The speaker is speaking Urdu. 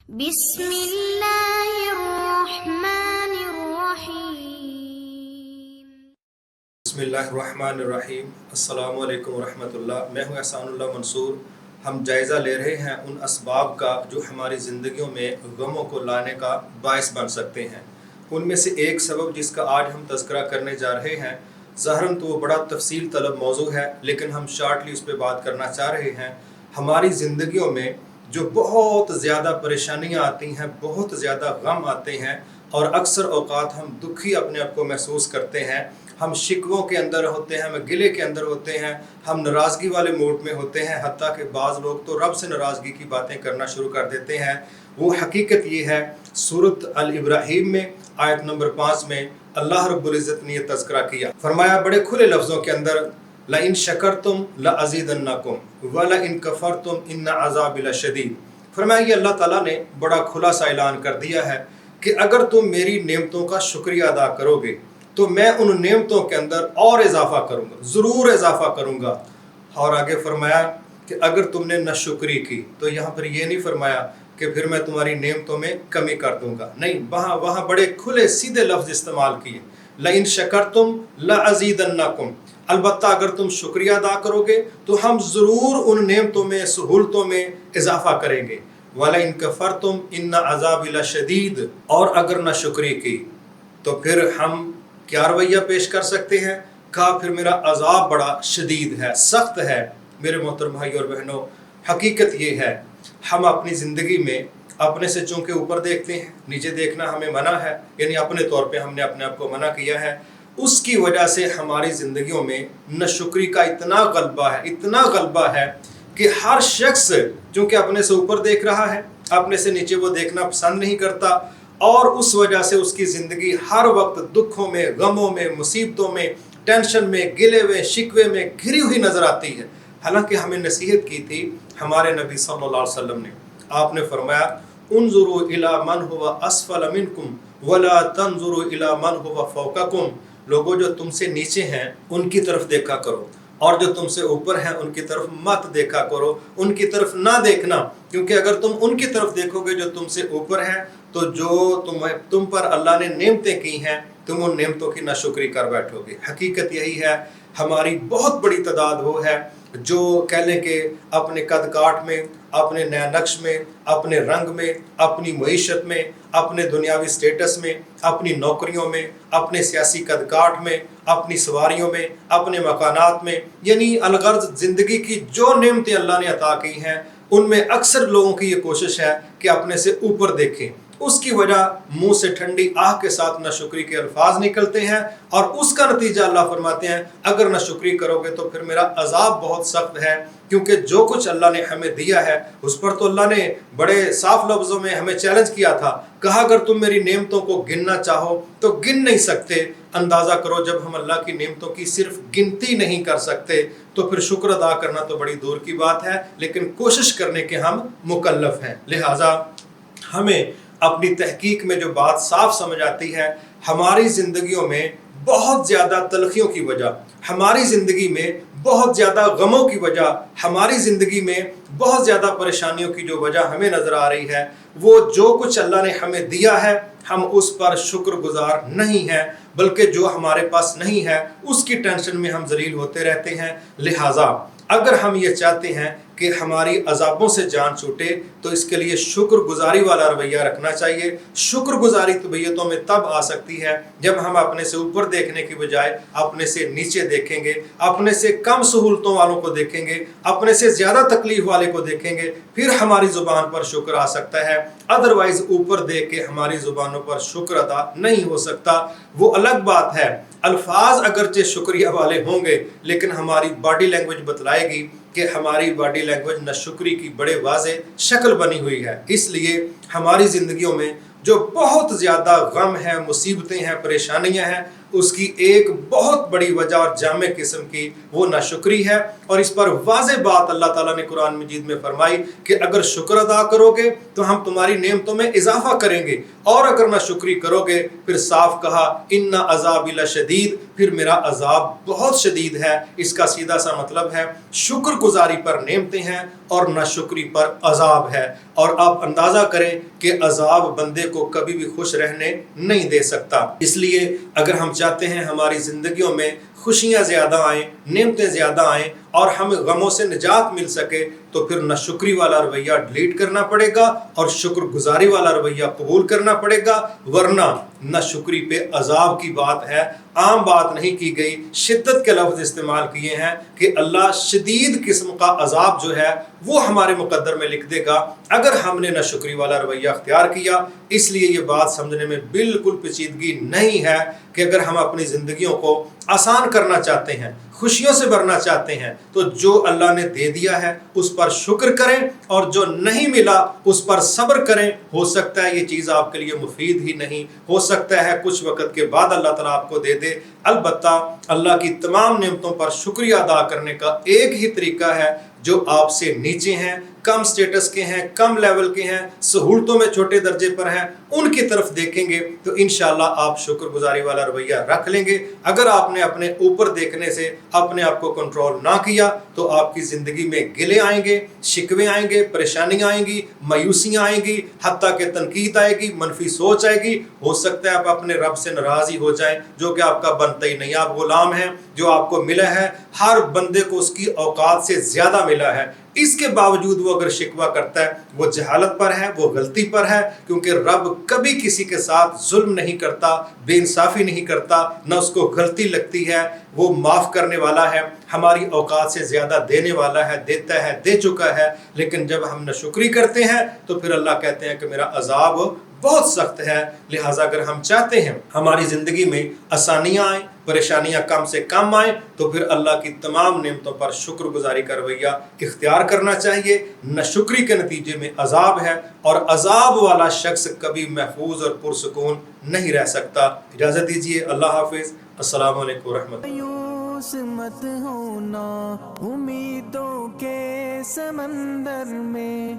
بسم اللہ الرحمن الرحیم۔ بسم اللہ الرحمن الرحیم۔ السلام علیکم ورحمۃ اللہ۔ میں ہوں احسان اللہ منصور۔ ہم جائزہ لے رہے ہیں ان اسباب کا جو ہماری زندگیوں میں غموں کو لانے کا باعث بن سکتے ہیں۔ ان میں سے ایک سبب جس کا آج ہم تذکرہ کرنے جا رہے ہیں، ظاہراً تو وہ بڑا تفصیل طلب موضوع ہے، لیکن ہم شارٹلی اس پہ بات کرنا چاہ رہے ہیں۔ ہماری زندگیوں میں جو بہت زیادہ پریشانیاں آتی ہیں، بہت زیادہ غم آتے ہیں، اور اکثر اوقات ہم دکھی اپنے آپ کو محسوس کرتے ہیں، ہم شکووں کے اندر ہوتے ہیں، ہم گلے کے اندر ہوتے ہیں، ہم ناراضگی والے موڈ میں ہوتے ہیں، حتیٰ کہ بعض لوگ تو رب سے ناراضگی کی باتیں کرنا شروع کر دیتے ہیں۔ وہ حقیقت یہ ہے، سورۃ الابراہیم میں آیت نمبر 5 میں اللہ رب العزت نے یہ تذکرہ کیا، فرمایا بڑے کھلے لفظوں کے اندر، لَإِن شَكَرْتُمْ لَأَزِيدَنَّكُمْ وَلَإِن كَفَرْتُمْ إِنَّ عَذَابِي لَشَدِيدٌ۔ فرمایا یہ اللہ تعالیٰ نے بڑا کھلا سا اعلان کر دیا ہے کہ اگر تم میری نعمتوں کا شکریہ ادا کرو گے تو میں ان نعمتوں کے اندر اور اضافہ کروں گا، ضرور اضافہ کروں گا۔ اور آگے فرمایا کہ اگر تم نے ناشکری کی تو یہاں پر یہ نہیں فرمایا کہ پھر میں تمہاری نعمتوں میں کمی کر دوں گا، نہیں، وہاں بڑے کھلے سیدھے لفظ استعمال کیے، لَإِن شَكَرْتُمْ لَأَزِيدَنَّكُمْ، البتہ اگر تم شکریہ ادا کرو گے تو ہم ضرور ان نعمتوں میں، سہولتوں میں اضافہ کریں گے۔ وَلَئِن كَفَرْتُمْ إِنَّ عَذَابِي لَشَدِيدٌ، اور اگر نہ شکری کی تو پھر ہم کیا رویہ پیش کر سکتے ہیں؟ کہا پھر میرا عذاب بڑا شدید ہے، سخت ہے۔ میرے محترم بھائی اور بہنوں، حقیقت یہ ہے، ہم اپنی زندگی میں اپنے سے چونکہ اوپر دیکھتے ہیں، نیچے دیکھنا ہمیں منع ہے، یعنی اپنے طور پہ ہم نے اپنے آپ کو منع کیا ہے۔ اس کی وجہ سے ہماری زندگیوں میں ناشکری کا اتنا غلبہ ہے کہ ہر شخص چونکہ اپنے سے اوپر دیکھ رہا ہے، اپنے سے نیچے وہ دیکھنا پسند نہیں کرتا، اور اس وجہ سے اس کی زندگی ہر وقت دکھوں میں، غموں میں، مصیبتوں میں، ٹینشن میں، گلے میں، شکوے میں گھری ہوئی نظر آتی ہے۔ حالانکہ ہمیں نصیحت کی تھی ہمارے نبی صلی اللہ علیہ وسلم نے، آپ نے فرمایا انظروا الی من هو اسفل منکم ولا تنظروا الی من هو فوقکم، لوگوں جو تم سے نیچے ہیں ان کی طرف دیکھا کرو، اور جو تم سے اوپر ہیں ان کی طرف مت دیکھا کرو، ان کی طرف نہ دیکھنا، کیونکہ اگر تم ان کی طرف دیکھو گے جو تم سے اوپر ہیں تو جو تم پر اللہ نے نعمتیں کی ہیں تم ان نعمتوں کی ناشکری کر بیٹھو گے۔ حقیقت یہی ہے، ہماری بہت بڑی تعداد وہ ہے جو کہہ لیں کہ اپنے قد کاٹ میں، اپنے نیا نقش میں، اپنے رنگ میں، اپنی معیشت میں، اپنے دنیاوی سٹیٹس میں، اپنی نوکریوں میں، اپنے سیاسی قد کاٹ میں، اپنی سواریوں میں، اپنے مکانات میں، یعنی الغرض زندگی کی جو نعمتیں اللہ نے عطا کی ہیں ان میں اکثر لوگوں کی یہ کوشش ہے کہ اپنے سے اوپر دیکھیں۔ اس کی وجہ منہ سے ٹھنڈی آہ کے ساتھ ناشکری کے الفاظ نکلتے ہیں، اور اس کا نتیجہ اللہ فرماتے ہیں اگر ناشکری کرو گے تو پھر میرا عذاب بہت سخت ہے، کیونکہ جو کچھ اللہ نے ہمیں دیا ہے اس پر تو اللہ نے بڑے صاف لفظوں میں ہمیں چیلنج کیا تھا، کہا اگر تم میری نعمتوں کو گننا چاہو تو گن نہیں سکتے، اندازہ کرو جب ہم اللہ کی نعمتوں کی صرف گنتی نہیں کر سکتے تو پھر شکر ادا کرنا تو بڑی دور کی بات ہے، لیکن کوشش کرنے کے ہم مکلف ہیں۔ لہٰذا ہمیں اپنی تحقیق میں جو بات صاف سمجھ آتی ہے، ہماری زندگیوں میں بہت زیادہ تلخیوں کی وجہ، ہماری زندگی میں بہت زیادہ غموں کی وجہ، ہماری زندگی میں بہت زیادہ پریشانیوں کی جو وجہ ہمیں نظر آ رہی ہے، وہ جو کچھ اللہ نے ہمیں دیا ہے ہم اس پر شکر گزار نہیں ہیں، بلکہ جو ہمارے پاس نہیں ہے اس کی ٹینشن میں ہم ذلیل ہوتے رہتے ہیں۔ لہٰذا اگر ہم یہ چاہتے ہیں کہ ہماری عذابوں سے جان چھوٹے تو اس کے لیے شکر گزاری والا رویہ رکھنا چاہیے۔ شکر گزاری طبیعتوں میں تب آ سکتی ہے جب ہم اپنے سے اوپر دیکھنے کی بجائے اپنے سے نیچے دیکھیں گے، اپنے سے کم سہولتوں والوں کو دیکھیں گے، اپنے سے زیادہ تکلیف والے کو دیکھیں گے، پھر ہماری زبان پر شکر آ سکتا ہے۔ ادروائز اوپر دیکھ کے ہماری زبانوں پر شکر ادا نہیں ہو سکتا۔ وہ الگ بات ہے، الفاظ اگرچہ شکریہ والے ہوں گے لیکن ہماری باڈی لینگویج بتلائے گی کہ ہماری باڈی لینگویج ناشکری کی بڑے واضح شکل بنی ہوئی ہے۔ اس لیے ہماری زندگیوں میں جو بہت زیادہ غم ہیں، مصیبتیں ہیں، پریشانیاں ہیں، اس کی ایک بہت بڑی وجہ اور جامع قسم کی وہ ناشکری ہے، اور اس پر واضح بات اللہ تعالیٰ نے قرآن مجید میں فرمائی کہ اگر شکر ادا کرو گے تو ہم تمہاری نعمتوں میں اضافہ کریں گے، اور اگر ناشکری کرو گے پھر صاف کہا ان عذابی لشدید، پھر میرا عذاب بہت شدید ہے۔ اس کا سیدھا سا مطلب ہے شکر گزاری پر نعمتیں ہیں اور ناشکری پر عذاب ہے، اور آپ اندازہ کریں کہ عذاب بندے کو کبھی بھی خوش رہنے نہیں دے سکتا۔ اس لیے اگر ہم چاہتے ہیں ہماری زندگیوں میں خوشیاں زیادہ آئیں، نعمتیں زیادہ آئیں اور ہمیں غموں سے نجات مل سکے، تو پھر ناشکری والا رویہ ڈیلیٹ کرنا پڑے گا اور شکر گزاری والا رویہ قبول کرنا پڑے گا، ورنہ ناشکری پہ عذاب کی بات ہے، عام بات نہیں کی گئی، شدت کے لفظ استعمال کیے ہیں کہ اللہ شدید قسم کا عذاب جو ہے وہ ہمارے مقدر میں لکھ دے گا اگر ہم نے ناشکری والا رویہ اختیار کیا۔ اس لیے یہ بات سمجھنے میں بالکل پیچیدگی نہیں ہے کہ اگر ہم اپنی زندگیوں کو آسان کرنا چاہتے ہیں، خوشیوں سے بھرنا چاہتے ہیں، تو جو اللہ نے دے دیا ہے اس پر شکر کریں، اور جو نہیں ملا اس پر صبر کریں۔ ہو سکتا ہے یہ چیز آپ کے لیے مفید ہی نہیں، ہو سکتا ہے کچھ وقت کے بعد اللہ تعالیٰ آپ کو دے دے، البتہ اللہ کی تمام نعمتوں پر شکریہ ادا کرنے کا ایک ہی طریقہ ہے، جو آپ سے نیچے ہیں، کم سٹیٹس کے ہیں، کم لیول کے ہیں، سہولتوں میں چھوٹے درجے پر ہیں، ان کی طرف دیکھیں گے تو انشاءاللہ آپ شکر گزاری والا رویہ رکھ لیں گے۔ اگر آپ نے اپنے اوپر دیکھنے سے اپنے آپ کو کنٹرول نہ کیا تو آپ کی زندگی میں گلے آئیں گے، شکوے آئیں گے، پریشانیاں آئیں گی، مایوسیاں آئیں گی، حتیٰ کہ تنقید آئے گی، منفی سوچ آئے گی۔ ہو سکتا ہے آپ اپنے رب سے ناراض ہی ہو جائیں، جو کہ آپ کا بنتا ہی نہیں، آپ غلام ہیں، جو آپ کو ملا ہے ہر بندے کو اس کی اوقات سے زیادہ ملا ہے، اس کے باوجود وہ اگر شکوہ کرتا ہے وہ جہالت پر ہے، وہ غلطی پر ہے، کیونکہ رب کبھی کسی کے ساتھ ظلم نہیں کرتا، بے انصافی نہیں کرتا، نہ اس کو غلطی لگتی ہے، وہ معاف کرنے والا ہے، ہماری اوقات سے زیادہ دینے والا ہے، دیتا ہے، دے چکا ہے۔ لیکن جب ہم ناشکری کرتے ہیں تو پھر اللہ کہتے ہیں کہ میرا عذاب بہت سخت ہے۔ لہٰذا اگر ہم چاہتے ہیں ہماری زندگی میں آسانیاں آئیں، پریشانیاں کم سے کم آئیں، تو پھر اللہ کی تمام نعمتوں پر شکر گزاری کا رویہ اختیار کرنا چاہیے۔ ناشکری کے نتیجے میں عذاب ہے، اور عذاب والا شخص کبھی محفوظ اور پرسکون نہیں رہ سکتا۔ اجازت دیجیے، اللہ حافظ، السلام علیکم ورحمۃ اللہ۔ مایوس مت ہونا امیدوں کے سمندر میں،